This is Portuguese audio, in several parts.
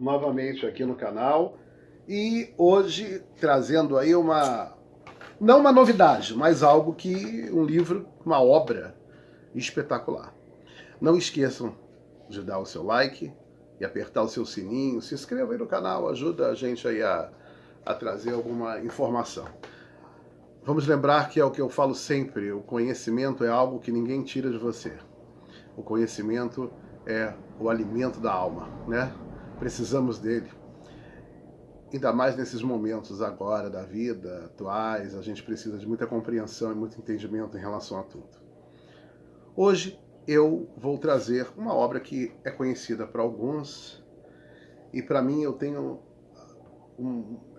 novamente aqui no canal e hoje trazendo aí não uma novidade, mas algo que um livro, uma obra espetacular. Não esqueçam de dar o seu like e apertar o seu sininho, se inscreva aí no canal, ajuda a gente aí a trazer alguma informação. Vamos lembrar que é o que eu falo sempre, o conhecimento é algo que ninguém tira de você. O conhecimento é o alimento da alma, né? Precisamos dele. Ainda mais nesses momentos agora da vida, atuais, a gente precisa de muita compreensão e muito entendimento em relação a tudo. Hoje eu vou trazer uma obra que é conhecida para alguns e para mim eu tenho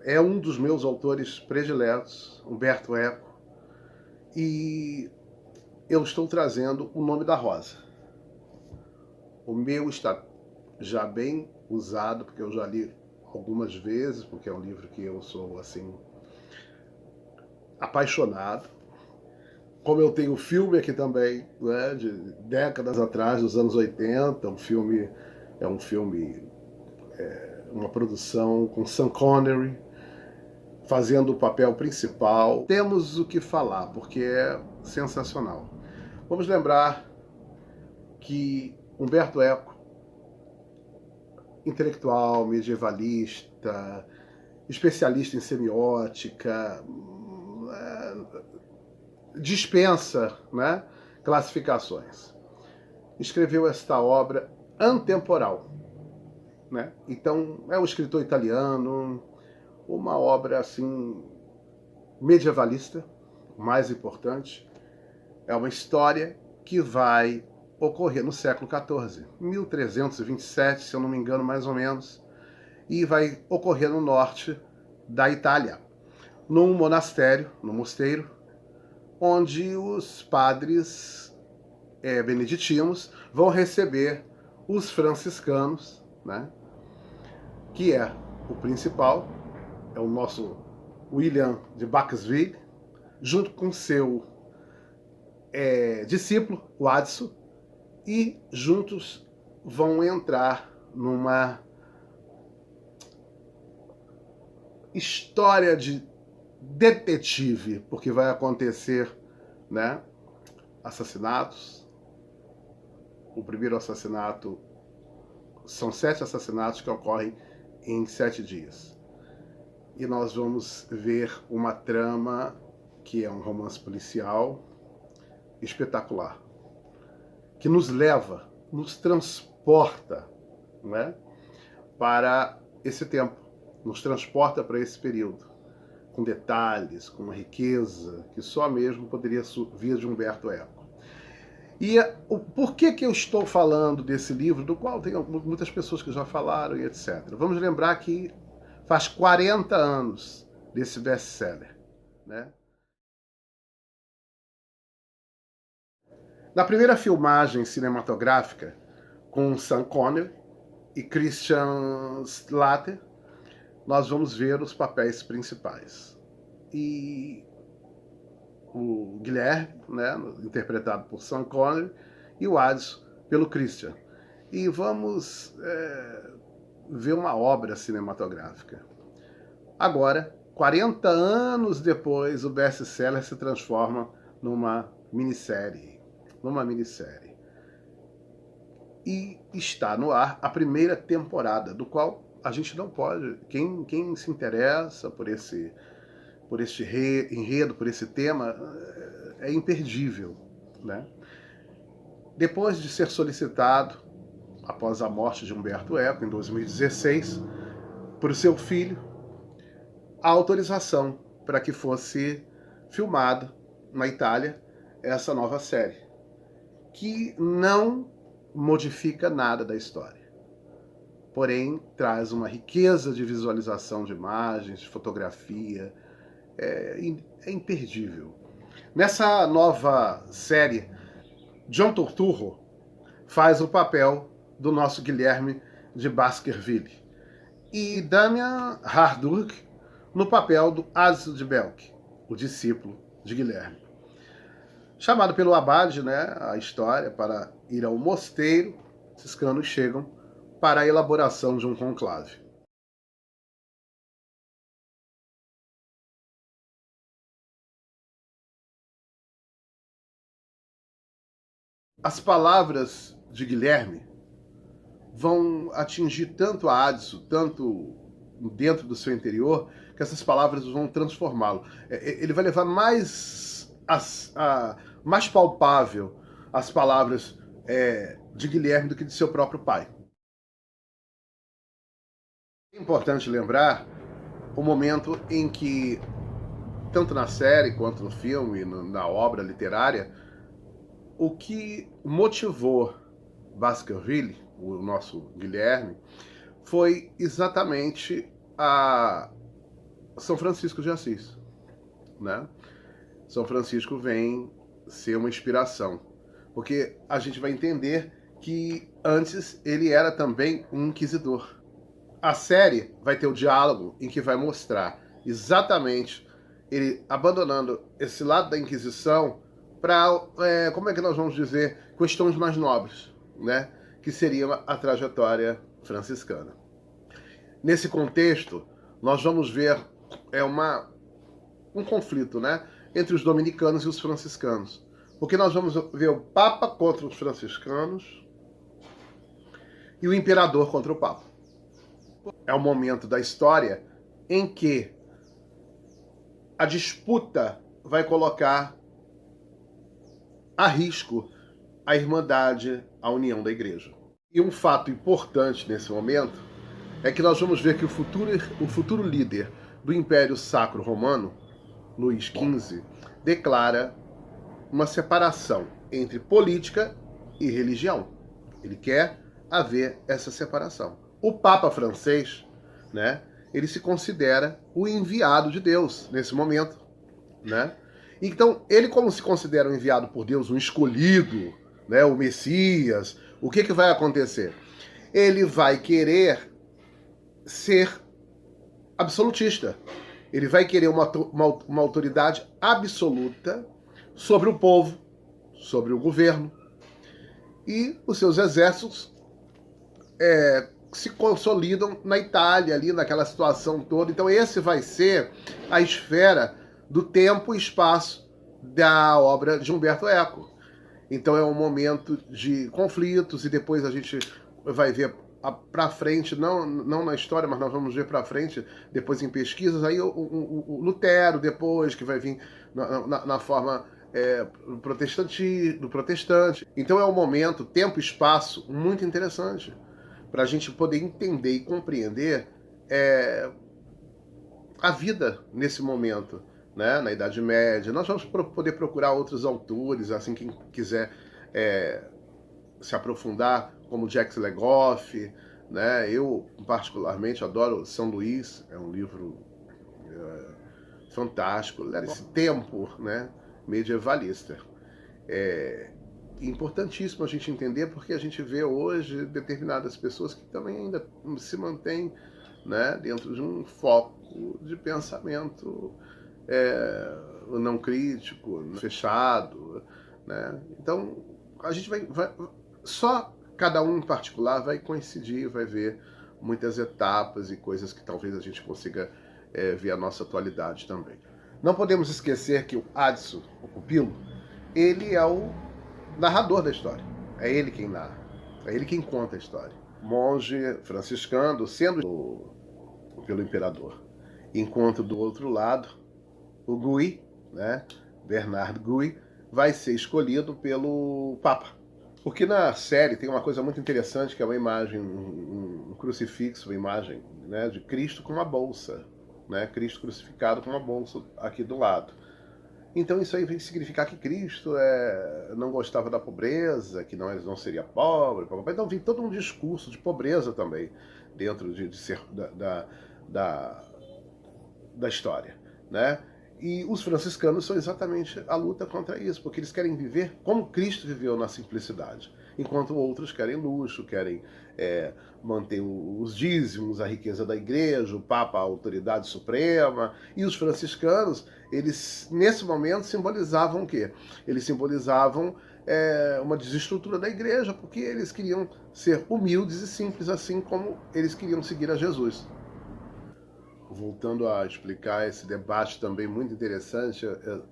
é um dos meus autores prediletos, Umberto Eco, e eu estou trazendo O Nome da Rosa. O meu está já bem usado, porque eu já li algumas vezes, porque é um livro que eu sou, assim, apaixonado. Como eu tenho filme aqui também, né, de décadas atrás, dos anos 80, uma produção com Sean Connery, fazendo o papel principal. Temos o que falar, porque é sensacional. Vamos lembrar que Umberto Eco, intelectual, medievalista, especialista em semiótica, dispensa, né, classificações. Escreveu esta obra antemporal, né? Então é um escritor italiano, uma obra assim medievalista, o mais importante. É uma história que vai ocorrer no século XIV, 1327, se eu não me engano, mais ou menos, e vai ocorrer no norte da Itália, num monastério, num mosteiro, onde os padres beneditinos vão receber os franciscanos, né, que é o principal, é o nosso William de Bakersfield, junto com seu discípulo, o Addison, e juntos vão entrar numa história de detetive, porque vai acontecer, né, assassinatos. O primeiro assassinato, são 7 assassinatos que ocorrem em 7 dias. E nós vamos ver uma trama que é um romance policial espetacular, que nos leva, nos transporta, né, para esse tempo, nos transporta para esse período, com detalhes, com uma riqueza que só mesmo poderia vir de Umberto Eco. E por que eu estou falando desse livro, do qual tem muitas pessoas que já falaram e etc. Vamos lembrar que faz 40 anos desse best-seller, né? Na primeira filmagem cinematográfica, com Sean Connery e Christian Slater, nós vamos ver os papéis principais. E o Guilherme, né, interpretado por Sean Connery, e o Addison pelo Christian. E vamos ver uma obra cinematográfica. Agora, 40 anos depois, o best-seller se transforma numa minissérie. E está no ar a primeira temporada, do qual a gente não pode... Quem se interessa por este enredo, por esse tema, é imperdível, né? Depois de ser solicitado, após a morte de Umberto Eco, em 2016, por seu filho, a autorização para que fosse filmada na Itália essa nova série, que não modifica nada da história, porém traz uma riqueza de visualização de imagens, de fotografia, é imperdível. Nessa nova série, John Turturro faz o papel do nosso Guilherme de Baskerville e Damian Hardourg no papel do Addison de Belk, o discípulo de Guilherme. Chamado pelo abade, né, a história, para ir ao mosteiro, esses canos chegam para a elaboração de um conclave. As palavras de Guilherme vão atingir tanto a Adso, tanto dentro do seu interior, que essas palavras vão transformá-lo. Ele vai levar mais mais palpável as palavras de Guilherme do que de seu próprio pai. É importante lembrar o momento em que, tanto na série quanto no filme, na obra literária, o que motivou Baskerville, o nosso Guilherme, foi exatamente a São Francisco de Assis, né? São Francisco vem ser uma inspiração, porque a gente vai entender que antes ele era também um inquisidor. A série vai ter o diálogo em que vai mostrar exatamente ele abandonando esse lado da Inquisição para, como é que nós vamos dizer, questões mais nobres, né? Que seria a trajetória franciscana. Nesse contexto, nós vamos ver um conflito, né, entre os dominicanos e os franciscanos. Porque nós vamos ver o Papa contra os franciscanos e o imperador contra o Papa. É o momento da história em que a disputa vai colocar a risco a irmandade, a união da igreja. E um fato importante nesse momento é que nós vamos ver que o futuro líder do Império Sacro Romano, Luís XV, declara uma separação entre política e religião. Ele quer haver essa separação. O Papa francês, né, ele se considera o enviado de Deus nesse momento, né? Então, ele, como se considera um enviado por Deus, um escolhido, né, o Messias, o que vai acontecer? Ele vai querer ser absolutista. Ele vai querer uma autoridade absoluta sobre o povo, sobre o governo. E os seus exércitos se consolidam na Itália, ali naquela situação toda. Então esse vai ser a esfera do tempo e espaço da obra de Umberto Eco. Então é um momento de conflitos e depois a gente vai ver para frente, não na história, mas nós vamos ver para frente, depois em pesquisas, aí o Lutero depois, que vai vir na forma do protestante. Então é um momento, tempo e espaço muito interessante para a gente poder entender e compreender a vida nesse momento, né, na Idade Média. Nós vamos poder procurar outros autores, assim, quem quiser se aprofundar, como Jacques Legoff, né? Eu, particularmente, adoro São Luís, é um livro fantástico, esse tempo, né, medievalista. É importantíssimo a gente entender, porque a gente vê hoje determinadas pessoas que também ainda se mantêm, né, dentro de um foco de pensamento não crítico, fechado, né? Então a gente vai só cada um em particular vai coincidir, vai ver muitas etapas e coisas que talvez a gente consiga ver a nossa atualidade também. Não podemos esquecer que o Adso, o pupilo, ele é o narrador da história. É ele quem narra, é ele quem conta a história. Monge franciscano sendo pelo imperador. Enquanto do outro lado, o Gui, né, Bernard Gui, vai ser escolhido pelo Papa. Porque na série tem uma coisa muito interessante, que é uma imagem, um crucifixo, uma imagem, né, de Cristo com uma bolsa, né, Cristo crucificado com uma bolsa aqui do lado. Então isso aí vem significar que Cristo não gostava da pobreza, que não seria pobre. Então vem todo um discurso de pobreza também dentro de ser da história, né? E os franciscanos são exatamente a luta contra isso, porque eles querem viver como Cristo viveu na simplicidade, enquanto outros querem luxo, querem manter os dízimos, a riqueza da igreja, o Papa a autoridade suprema. E os franciscanos, eles nesse momento simbolizavam o quê? Eles simbolizavam uma desestrutura da igreja, porque eles queriam ser humildes e simples, assim como eles queriam seguir a Jesus. Voltando a explicar esse debate também muito interessante,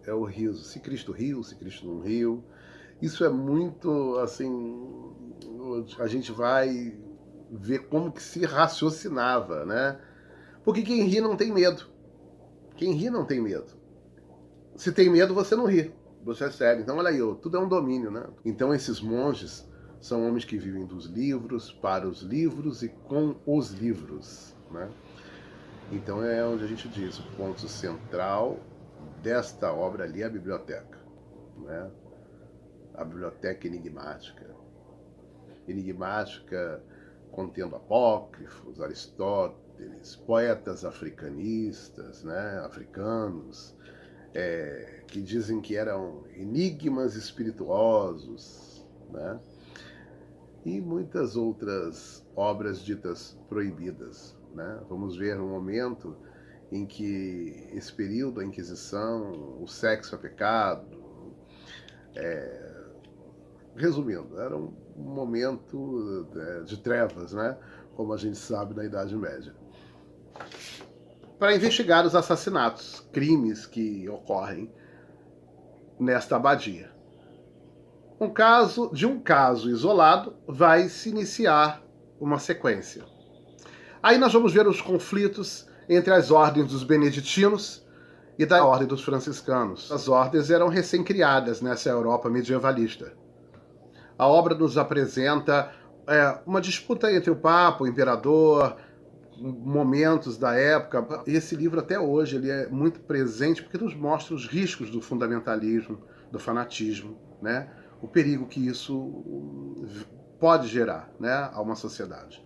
é o riso. Se Cristo riu, se Cristo não riu. Isso é muito, assim, a gente vai ver como que se raciocinava, né? Porque quem ri não tem medo. Quem ri não tem medo. Se tem medo, você não ri. Você é sério. Então, olha aí, tudo é um domínio, né? Então, esses monges são homens que vivem dos livros, para os livros e com os livros, né? Então é onde a gente diz, o ponto central desta obra ali é a biblioteca, né? A biblioteca enigmática. Enigmática contendo apócrifos, Aristóteles, poetas africanistas, né? Africanos, que dizem que eram enigmas espirituosos, né? E muitas outras obras ditas proibidas, né? Vamos ver um momento em que esse período, a Inquisição, o sexo é pecado. Resumindo, era um momento de trevas, né? Como a gente sabe na Idade Média. Para investigar os assassinatos, crimes que ocorrem nesta abadia. De um caso isolado, vai se iniciar uma sequência. Aí nós vamos ver os conflitos entre as ordens dos beneditinos e da ordem dos franciscanos. As ordens eram recém-criadas nessa Europa medievalista. A obra nos apresenta uma disputa entre o Papa, o Imperador, momentos da época. Esse livro até hoje ele é muito presente porque nos mostra os riscos do fundamentalismo, do fanatismo, né? O perigo que isso pode gerar, né, a uma sociedade.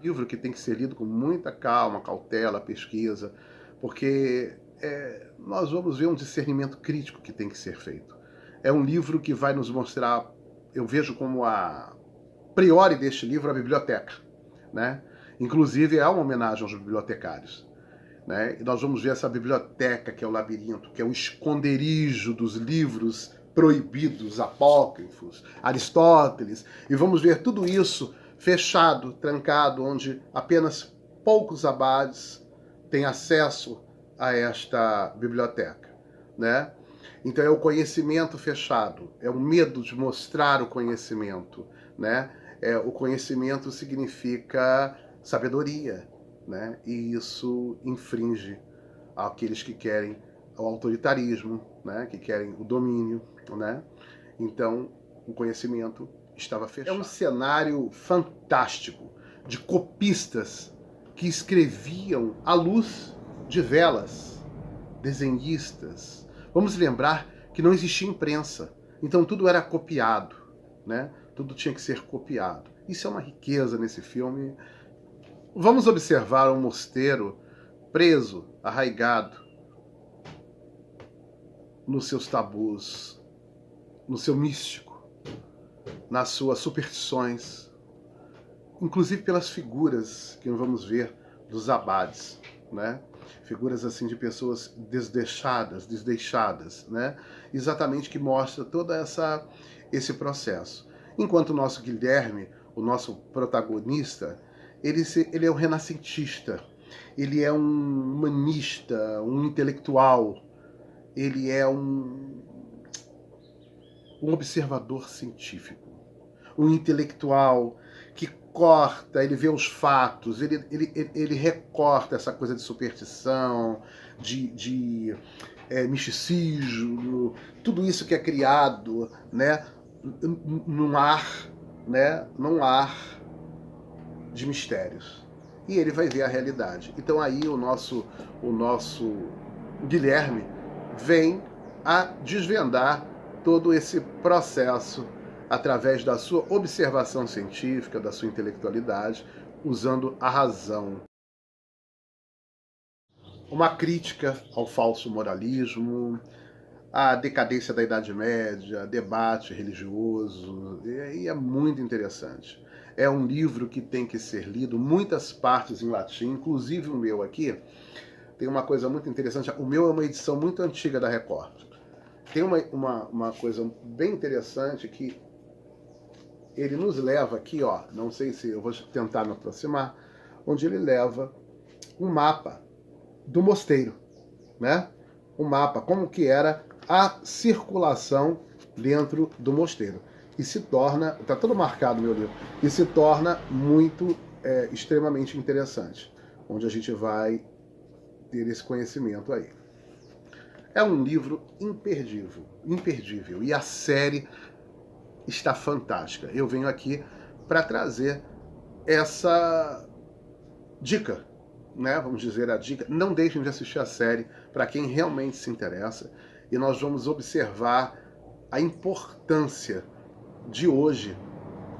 Livro que tem que ser lido com muita calma, cautela, pesquisa, porque nós vamos ver um discernimento crítico que tem que ser feito. É um livro que vai nos mostrar, eu vejo como a priori deste livro a biblioteca, né? Inclusive é uma homenagem aos bibliotecários, né? E nós vamos ver essa biblioteca que é o labirinto, que é o esconderijo dos livros proibidos, apócrifos, Aristóteles, e vamos ver tudo isso fechado, trancado, onde apenas poucos abades têm acesso a esta biblioteca, né? Então é o conhecimento fechado, é o medo de mostrar o conhecimento, né? O conhecimento significa sabedoria, né? E isso infringe aqueles que querem o autoritarismo, né? Que querem o domínio, né? Então o conhecimento estava fechado. É um cenário fantástico de copistas que escreviam à luz de velas, desenhistas. Vamos lembrar que não existia imprensa, então tudo era copiado, né? Tudo tinha que ser copiado. Isso é uma riqueza nesse filme. Vamos observar um mosteiro preso, arraigado nos seus tabus, no seu místico, nas suas superstições, inclusive pelas figuras que vamos ver dos abades, né? Figuras assim de pessoas desleixadas, né? Exatamente, que mostra todo esse processo. Enquanto o nosso Guilherme, o nosso protagonista, ele é um renascentista, ele é um humanista, um intelectual, ele é um observador científico, um intelectual que corta, ele vê os fatos, ele recorta essa coisa de superstição, de misticismo, tudo isso que é criado, né, num ar, né, num ar de mistérios. E ele vai ver a realidade. Então aí o nosso Guilherme vem a desvendar todo esse processo através da sua observação científica, da sua intelectualidade, usando a razão. uma crítica ao falso moralismo, à decadência da Idade Média, debate religioso, e é muito interessante. É um livro que tem que ser lido, muitas partes em latim, inclusive o meu aqui. Tem uma coisa muito interessante, o meu é uma edição muito antiga da Record. Tem uma coisa bem interessante que ele nos leva aqui, ó, não sei se eu vou tentar me aproximar, onde ele leva um mapa do mosteiro, né? Um mapa, como que era a circulação dentro do mosteiro. E se torna, tá tudo marcado no meu livro, e se torna muito, extremamente interessante, onde a gente vai ter esse conhecimento aí. É um livro imperdível, imperdível, e a série está fantástica. Eu venho aqui para trazer essa dica, né? Vamos dizer a dica. Não deixem de assistir a série para quem realmente se interessa, e nós vamos observar a importância de hoje,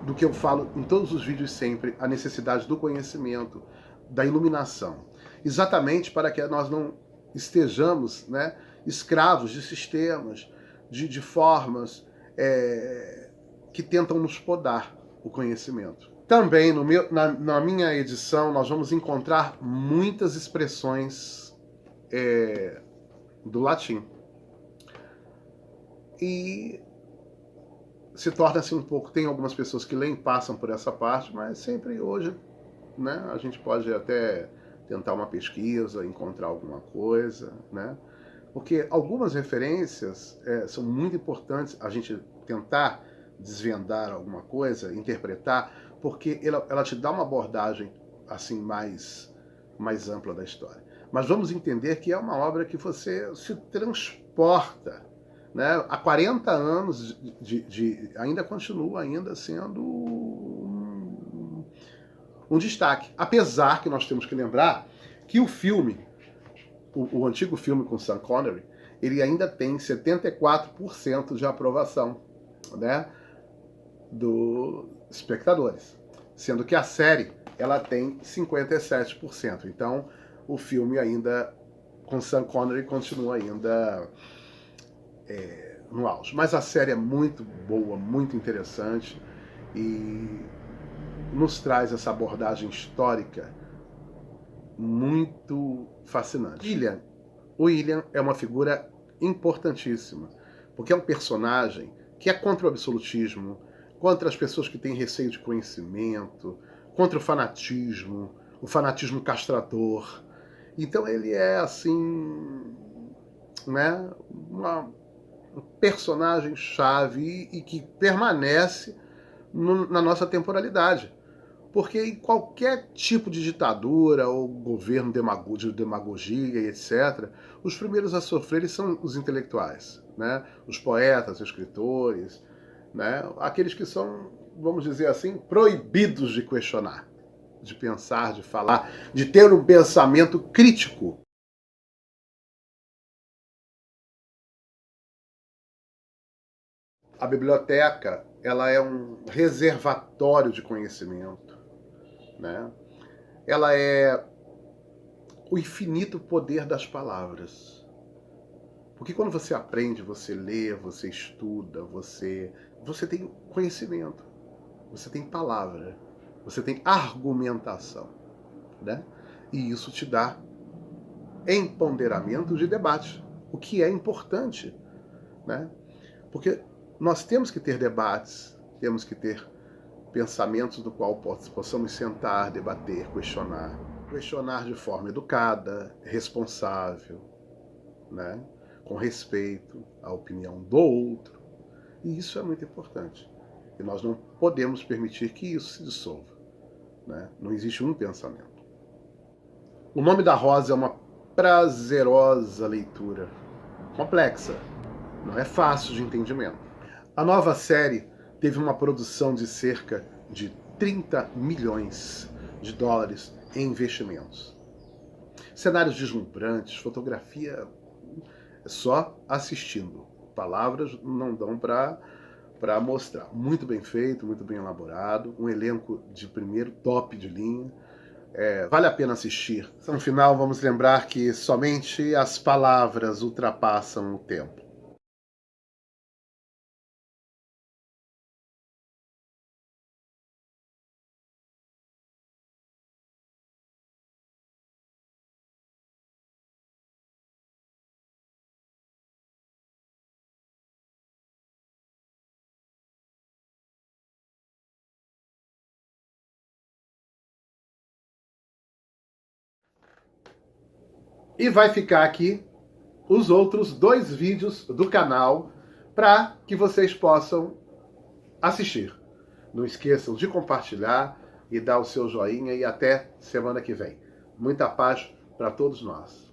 do que eu falo em todos os vídeos sempre, a necessidade do conhecimento, da iluminação, exatamente para que nós não estejamos, né, escravos de sistemas, de formas que tentam nos podar o conhecimento. Também na minha edição nós vamos encontrar muitas expressões do latim. E se torna-se um pouco... Tem algumas pessoas que leem, passam por essa parte, mas sempre hoje, né, a gente pode até tentar uma pesquisa, encontrar alguma coisa, né? Porque algumas referências são muito importantes a gente tentar desvendar alguma coisa, interpretar, porque ela te dá uma abordagem assim mais ampla da história. Mas vamos entender que é uma obra que você se transporta, né? Há 40 anos ainda continua ainda sendo um destaque. Apesar que nós temos que lembrar que o filme, o antigo filme com Sean Connery, ele ainda tem 74% de aprovação, né, dos espectadores, sendo que a série ela tem 57%. Então o filme ainda com Sean Connery continua ainda no auge. Mas a série é muito boa, muito interessante e nos traz essa abordagem histórica muito fascinante. O William é uma figura importantíssima, porque é um personagem que é contra o absolutismo, contra as pessoas que têm receio de conhecimento, contra o fanatismo castrador. Então ele é assim, né, um personagem chave e que permanece na nossa temporalidade. Porque em qualquer tipo de ditadura ou governo de demagogia e etc., os primeiros a sofrer são os intelectuais, né? Os poetas, os escritores, né? Aqueles que são, vamos dizer assim, proibidos de questionar, de pensar, de falar, de ter um pensamento crítico. A biblioteca, ela é um reservatório de conhecimento, né? Ela é o infinito poder das palavras. Porque quando você aprende, você lê, você estuda, você tem conhecimento, você tem palavra, você tem argumentação, né? E isso te dá empoderamento de debate, o que é importante, né? Porque nós temos que ter debates, temos que ter pensamentos do qual possamos sentar, debater, questionar. Questionar de forma educada, responsável, né? Com respeito à opinião do outro. E isso é muito importante. E nós não podemos permitir que isso se dissolva, né? Não existe um pensamento. O Nome da Rosa é uma prazerosa leitura. Complexa. Não é fácil de entendimento. A nova série teve uma produção de cerca de 30 milhões de dólares em investimentos. Cenários deslumbrantes, fotografia só assistindo. Palavras não dão para mostrar. Muito bem feito, muito bem elaborado, um elenco de primeiro, top de linha, vale a pena assistir. No final, vamos lembrar que somente as palavras ultrapassam o tempo. E vai ficar aqui os outros 2 vídeos do canal para que vocês possam assistir. Não esqueçam de compartilhar e dar o seu joinha e até semana que vem. Muita paz para todos nós.